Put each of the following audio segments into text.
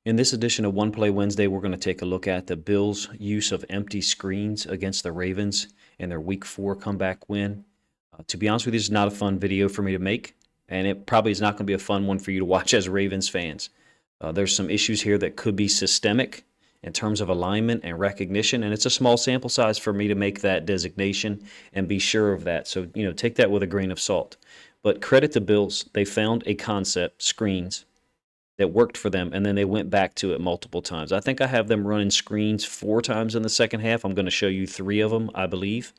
In this edition of One Play Wednesday, we're going to take a look at the Bills' use of empty screens against the Ravens in their Week 4 comeback win. To be honest with you, this is not a fun video for me to make, and it probably is not going to be a fun one for you to watch as Ravens fans. There's some issues here that could be systemic in terms of alignment and recognition, and it's a small sample size for me to make that designation and be sure of that. So, take that with a grain of salt. But credit the Bills. They found a concept, screens, that worked for them, and then they went back to it multiple times. I think I have them running screens 4 times in the second half. I'm going to show you 3 of them, I believe.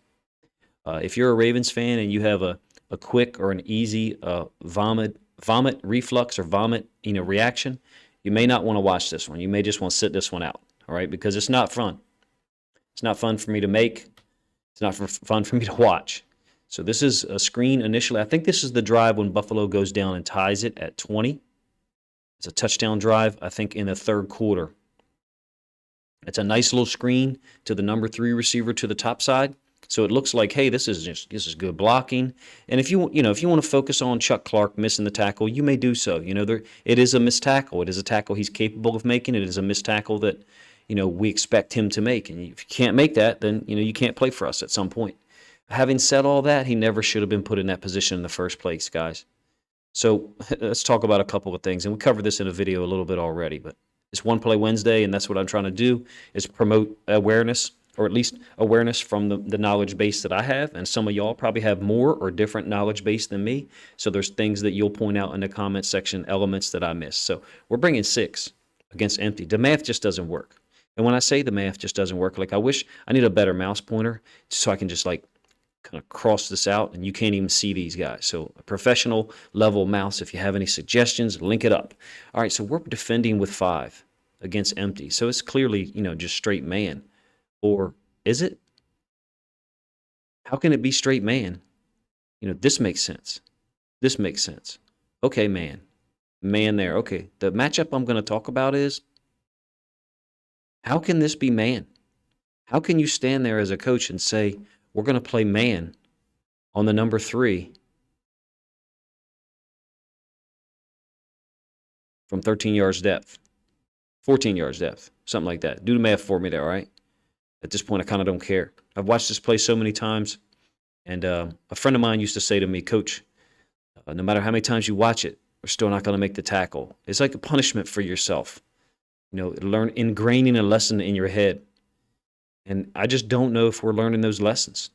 If you're a Ravens fan and you have a quick or an easy vomit reflux or vomit reaction, you may not want to watch this one. You may just want to sit this one out, all right, because it's not fun. It's not fun for me to make. It's not fun for me to watch. So this is a screen initially. I think this is the drive when Buffalo goes down and ties it at 20. It's a touchdown drive, I think, in the third quarter. It's a nice little screen to the number 3 receiver to the top side. So it looks like, hey, this is good blocking. And if you want to focus on Chuck Clark missing the tackle, you may do so. It is a missed tackle. It is a tackle he's capable of making. It is a missed tackle that we expect him to make. And if you can't make that, then you can't play for us at some point. Having said all that, he never should have been put in that position in the first place, guys. So let's talk about a couple of things, and we covered this in a video a little bit already, but it's One Play Wednesday, and that's what I'm trying to do, is promote awareness, or at least awareness from the knowledge base that I have, and some of y'all probably have more or different knowledge base than me, so there's things that you'll point out in the comment section, elements that I missed. So we're bringing 6 against empty. The math just doesn't work. And when I say the math just doesn't work, I wish I need a better mouse pointer so I can just kind of cross this out, and you can't even see these guys. So a professional level mouse, if you have any suggestions, link it up. All right, so we're defending with 5 against empty. So it's clearly, just straight man. Or is it? How can it be straight man? This makes sense. This makes sense. Okay, man. Man there. Okay, the matchup I'm going to talk about is, how can this be man? How can you stand there as a coach and say, we're going to play man on the number 3 from 13 yards depth, 14 yards depth, something like that. Do the math for me there, all right? At this point, I kind of don't care. I've watched this play so many times, and a friend of mine used to say to me, Coach, no matter how many times you watch it, we're still not going to make the tackle. It's like a punishment for yourself. Ingraining a lesson in your head. And I just don't know if we're learning those lessons.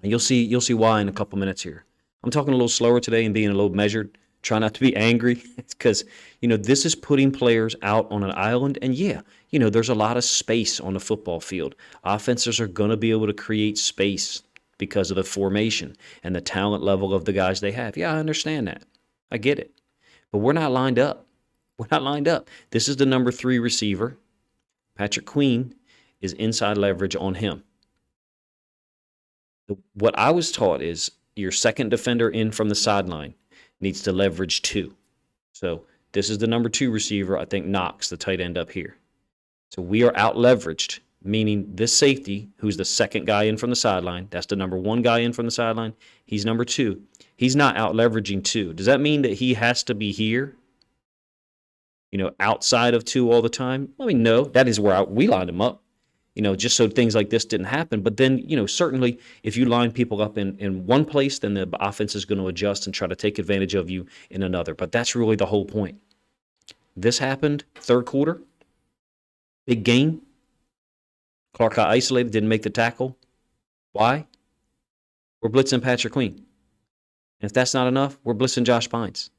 And you'll see why in a couple minutes here. I'm talking a little slower today and being a little measured, trying not to be angry, because, this is putting players out on an island. And there's a lot of space on the football field. Offenses are going to be able to create space because of the formation and the talent level of the guys they have. Yeah, I understand that. I get it. But we're not lined up. We're not lined up. This is the number 3 receiver, Patrick Queen, is inside leverage on him. What I was taught is your second defender in from the sideline needs to leverage 2. So this is the number 2 receiver, I think Knox, the tight end up here. So we are out leveraged, meaning this safety, who's the second guy in from the sideline, that's the number 1 guy in from the sideline, he's number 2. He's not out leveraging 2. Does that mean that he has to be here, outside of 2 all the time? I mean, no, that is where we lined him up. Just so things like this didn't happen. But then, certainly if you line people up in one place, then the offense is going to adjust and try to take advantage of you in another. But that's really the whole point. This happened third quarter. Big game. Clark got isolated, didn't make the tackle. Why? We're blitzing Patrick Queen. And if that's not enough, we're blitzing Josh Bynes.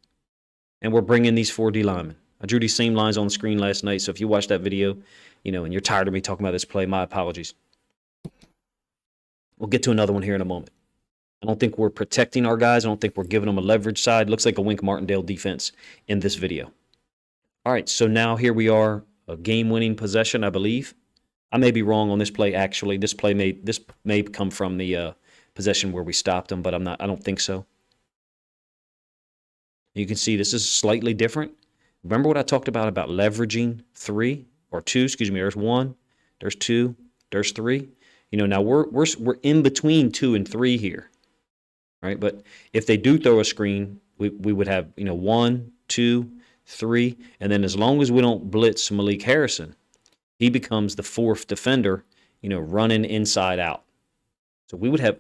And we're bringing these 4 D linemen. I drew these same lines on the screen last night, so if you watched that video, and you're tired of me talking about this play, my apologies. We'll get to another one here in a moment. I don't think we're protecting our guys. I don't think we're giving them a leverage side. Looks like a Wink Martindale defense in this video. All right, so now here we are, a game-winning possession, I believe. I may be wrong on this play, actually. This may come from the possession where we stopped them, but I don't think so. You can see this is slightly different. Remember what I talked about leveraging 3 or 2? Excuse me. There's 1, there's 2, there's 3. Now we're in between 2 and 3 here, right? But if they do throw a screen, we would have 1, 2, 3, and then as long as we don't blitz Malik Harrison, he becomes the 4th defender, running inside out. So we would have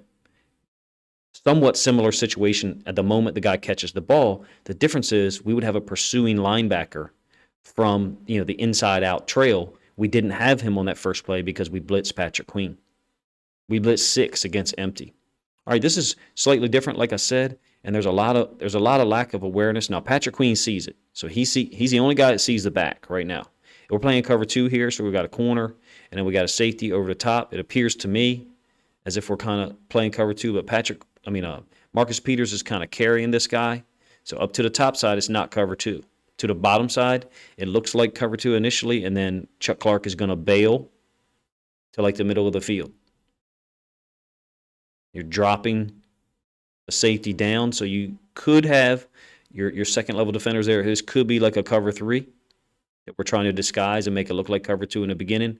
somewhat similar situation at the moment the guy catches the ball. The difference is we would have a pursuing linebacker from the inside out trail. We didn't have him on that first play because we blitzed Patrick Queen. We blitzed 6 against empty. All right, this is slightly different, like I said, and there's a lot of lack of awareness. Now Patrick Queen sees it, so he's the only guy that sees the back right now. We're playing cover 2 here, so we've got a corner, and then we got a safety over the top. It appears to me as if we're kind of playing cover 2, but Marcus Peters is kind of carrying this guy. So up to the top side, it's not cover 2. To the bottom side, it looks like cover 2 initially, and then Chuck Clark is going to bail to like the middle of the field. You're dropping the safety down, so you could have your second level defenders there. This could be like a cover 3 that we're trying to disguise and make it look like cover 2 in the beginning.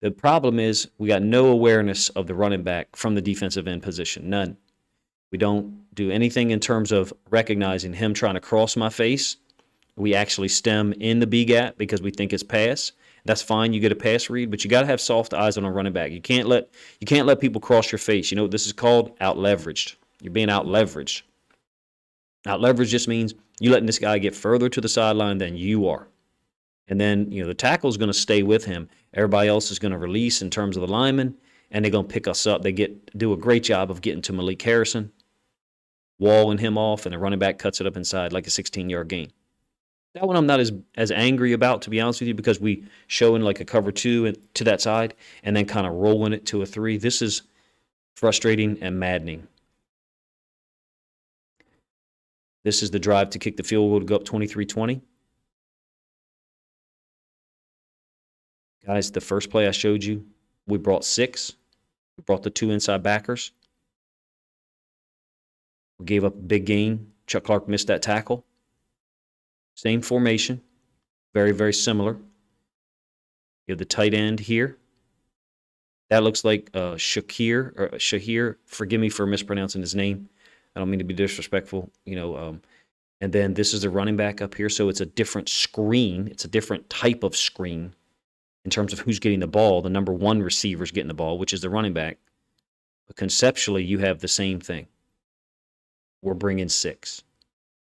The problem is we got no awareness of the running back from the defensive end position, none. We don't do anything in terms of recognizing him trying to cross my face. We actually stem in the B gap because we think it's pass. That's fine. You get a pass read, but you got to have soft eyes on a running back. You can't let people cross your face. You know what this is called? Out leveraged. You're being out leveraged. Out leveraged just means you letting this guy get further to the sideline than you are. And then, the tackle is going to stay with him. Everybody else is going to release in terms of the linemen, and they're going to pick us up. They do a great job of getting to Malik Harrison, walling him off, and the running back cuts it up inside like a 16-yard gain. That one I'm not as angry about, to be honest with you, because we showing like a cover 2 to that side and then kind of rolling it to a 3. This is frustrating and maddening. This is the drive to kick the field goal to go up 23-20. Guys, the first play I showed you, we brought 6. We brought the 2 inside backers. We gave up a big gain. Chuck Clark missed that tackle. Same formation. Very, very similar. You have the tight end here. That looks like Shahir. Forgive me for mispronouncing his name. I don't mean to be disrespectful. And then this is the running back up here. So it's a different screen. It's a different type of screen in terms of who's getting the ball. The number 1 receiver is getting the ball, which is the running back. But conceptually, you have the same thing. We're bringing 6.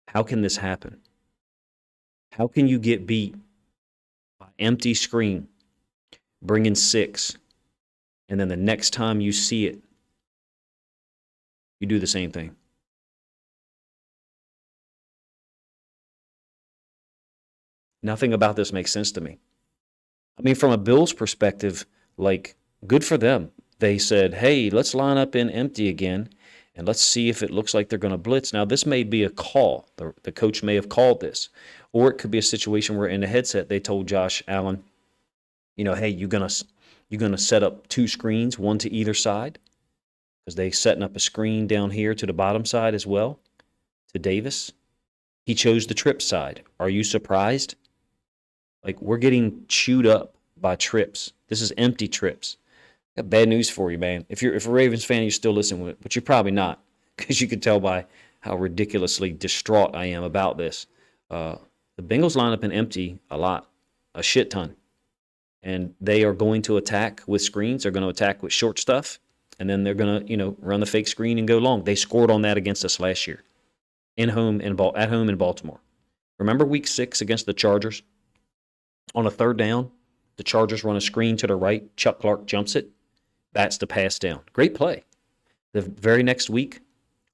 How can this happen? How can you get beat by empty screen, bringing 6, and then the next time you see it, you do the same thing? Nothing about this makes sense to me. I mean, from a Bills perspective, good for them. They said, hey, let's line up in empty again, and let's see if it looks like they're going to blitz. Now, this may be a call. The coach may have called this. Or it could be a situation where in the headset they told Josh Allen, hey, you're gonna set up 2 screens, 1 to either side, because they setting up a screen down here to the bottom side as well, to Davis. He chose the trip side. Are you surprised? We're getting chewed up by trips. This is empty trips. I got bad news for you, man. If you're a Ravens fan, you're still listening, but you're probably not, because you can tell by how ridiculously distraught I am about this. The Bengals line up in empty a lot, a shit ton. And they are going to attack with screens. They're going to attack with short stuff. And then they're going to, run the fake screen and go long. They scored on that against us last year at home in Baltimore. Remember week 6 against the Chargers? On a 3rd down, the Chargers run a screen to the right. Chuck Clark jumps it. That's the pass down. Great play. The very next week,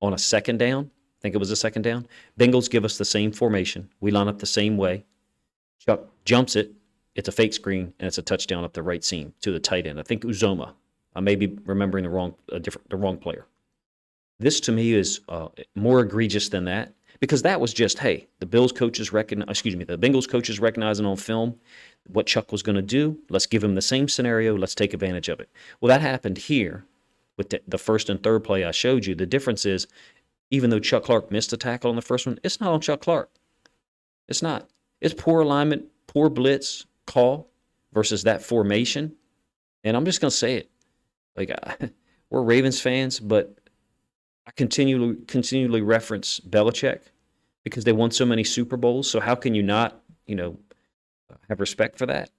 on a 2nd down, I think it was a 2nd down, Bengals give us the same formation. We line up the same way. Chuck jumps it. It's a fake screen, and it's a touchdown up the right seam to the tight end. I think Uzoma. I may be remembering the wrong player. This, to me, is more egregious than that, because that was just, hey, the Bengals coaches recognizing on film what Chuck was going to do. Let's give him the same scenario. Let's take advantage of it. Well, that happened here with the 1st and 3rd play I showed you. The difference is, even though Chuck Clark missed a tackle on the first one, it's not on Chuck Clark. It's not. It's poor alignment, poor blitz call versus that formation. And I'm just going to say it. We're Ravens fans, but I continually reference Belichick. because they won so many Super Bowls. So how can you not, have respect for that?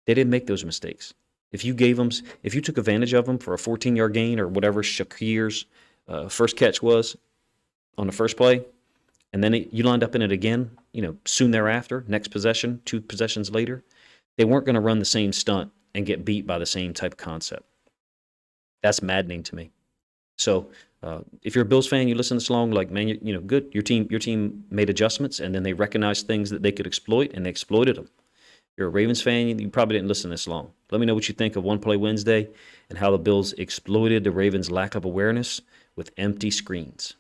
They didn't make those mistakes. If you took advantage of them for a 14-yard gain or whatever Shakir's first catch was on the first play, and then you lined up in it again, soon thereafter, next possession, 2 possessions later, they weren't going to run the same stunt and get beat by the same type of concept. That's maddening to me. So if you're a Bills fan, you listen to this long, like, man, good. Your team made adjustments, and then they recognized things that they could exploit, and they exploited them. If you're a Ravens fan, you probably didn't listen this long. Let me know what you think of One Play Wednesday and how the Bills exploited the Ravens' lack of awareness with empty screens.